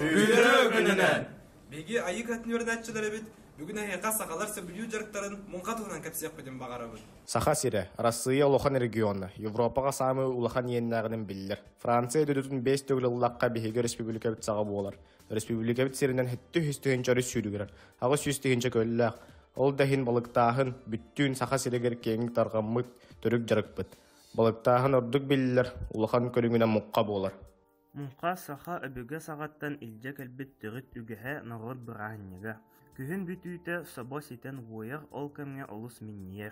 Üydürü gününen. Беги айык атнөрнәтчеләре бит бүген әйка сакалар сөбүлү жарыктарын мунка туган кепсек беден багарабыз. Саха сире, Россия улахан регионы, Европага самы улахан йеннәгенен биллер. Франция дөдүтүн 5 төгүллакка биһиге республика бит сага болар. Республика бит серинен хетти хүстөгенчө сүрүгөр. Ага сүстөгенчө көлләк. Ол дахин балыктаһын бүттүн саха сирегер кеңик таргаммыт төрүк жарыкпыт. Балыктаһын ордук биллер, улахан көрүнгүнә мукка болар. Мунка саха өбүгө сагаттан илже келбит төрүт үгөһө народ быраанныга. Күһүн бүтүүтэ собо ситен уояр ол кемге олус минниер.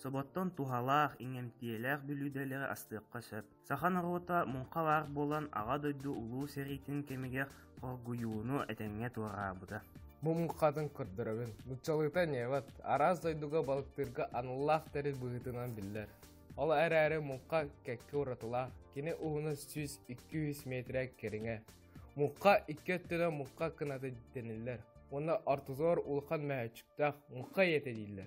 Соботтон тухалаах иңемтиелер бүлүдөлери астыакка сөп. Саха народа мункалар болан ага дойду улуу серитин кемигер коргуюуну этеңге туарабыда. Бу мункатын көрдөрөгүн. Мучалыта небат. Араз дойдуга балыктырга аныллах терил быгытынан биллер. Ол әрі мунка кәкке уратыла. Кене уғыны 100-200 метрек керіңе. Мунка 2 өттіні мунка кынады денілер. Оны артызор улхан мәйчіктақ мунка еті дейлер.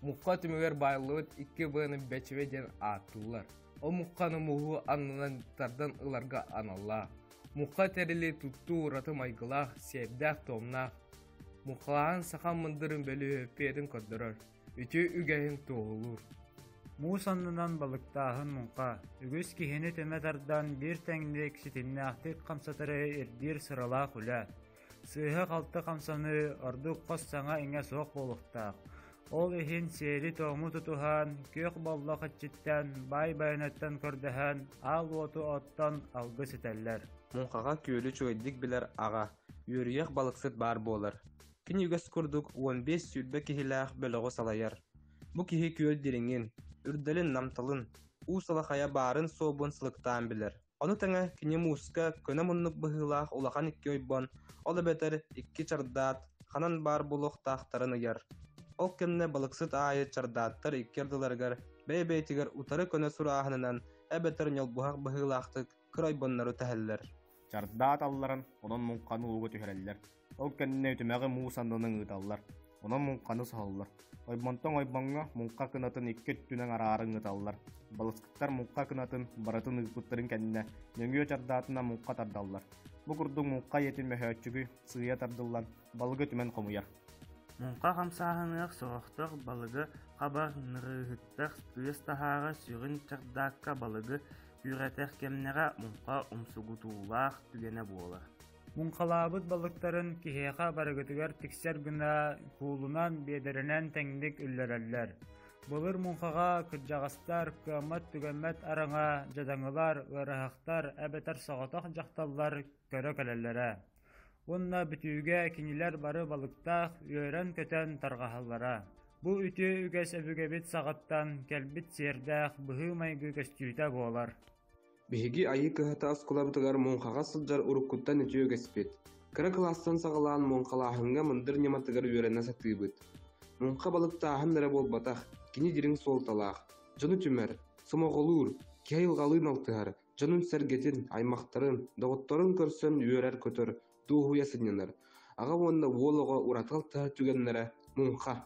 Мунка түмігер байлығыт 2 бұғыны бәчіве ден аттылар. Ол мунканы мұғы анынан тардан ыларға аналла. Мунка тәрілі тұтту ураты майғылақ, себдәқ томнақ. Мункалағын сақан мындырын бөлі өппедің көрдірір. Үті үгәйін тоғылыр. Мусаннынан балыктаһын мунка. Үгүс кихини төмәтардан бир тәңдек ситинне ахтык камсатары эрдир сырала күлә. Сыйһы қалты камсаны ордук қос саңа иңе соқ болуқтақ. Ол ихин сери тоғму тутухан, көк болла қытчиттен, бай байнаттан көрдіхан, ал оту оттан алғы сетәлләр. Мункага көйлü чойдик билер ага. Юриях балыксыт бар болар. Кини үгәс курдук 15 сүлбе кихилах бөлөгө салаяр. Бу кихи көйл диреңин үрдөлүн намталын, усалахая барын собун сылыктаан билер. Оны таңа кини муска көне муннук быһылаах улахан 2 ойбон, ола бетер 2 чардаат, ханан бар булук тахтарын ыяр. Ол кемне балыксыт аайы чардааттар 2 ырдыларгар, бәйбәйтигер утары көне сураахынынан әбетер ньолбуhak быһылаахтык кыройбоннары тәһәлләр. Жардаат алларын, онон мунканы угу түһәрәлләр. Ол кенне түмәге муусаннының ыдаллар. Онон мунканы сааллар. Ойбонтон ойбонга мунка кынатын 2 түнен арарын ыдаллар. Балыскыттар мунка кынатын баратын ыгыттарын кенне нөңгө жардаатына мунка тардаллар. Бу курдук мунка етин мөһөчүгү сыя тардыллар. Балыгы түмен комуяр. Мунка камсаахынык сорохтор балыгы хабар нырыгыттар тыыс тахаара сүрүн чардаакка балыгы үрәтер кемнере мунка умсугутуулаах түгене буолар. Мункалабыт балыктарын кихеха барыгытыгар тиксер гына куулунан бедеринен теңдик үллереллер. Былыр мункага кыржагастар, кыамат түгәммәт араңа жадаңылар, ырахтар, әбетер сагатак жакталлар көрө келелләре. Онна бүтүүгә кинилер бары балыктах үйрән көтән таргаһаллара. Бу үтү үгәс әбүгәбит сагаттан кәлбит сердәх быһы майгы көстүтә болар. Биһиги айы кыһата аскулабытыгар мункага сылдьар уруккуттан үтүө кеспит. Кыра класстан сагалаан мункалаахынга мындыр нематыгар үйрәнә сатыыбыт. Мунка балыктааһын нәре болбатах, кини дириң солталаах. Жону түмәр, сомоголуур, кайылгалыын алтыһар, жонун сәргетин, аймактарын, доготторун көрсөн үйрәр көтөр, дуухуя сыннанар. Ага онна уолого уратал таа түгеннәре мунка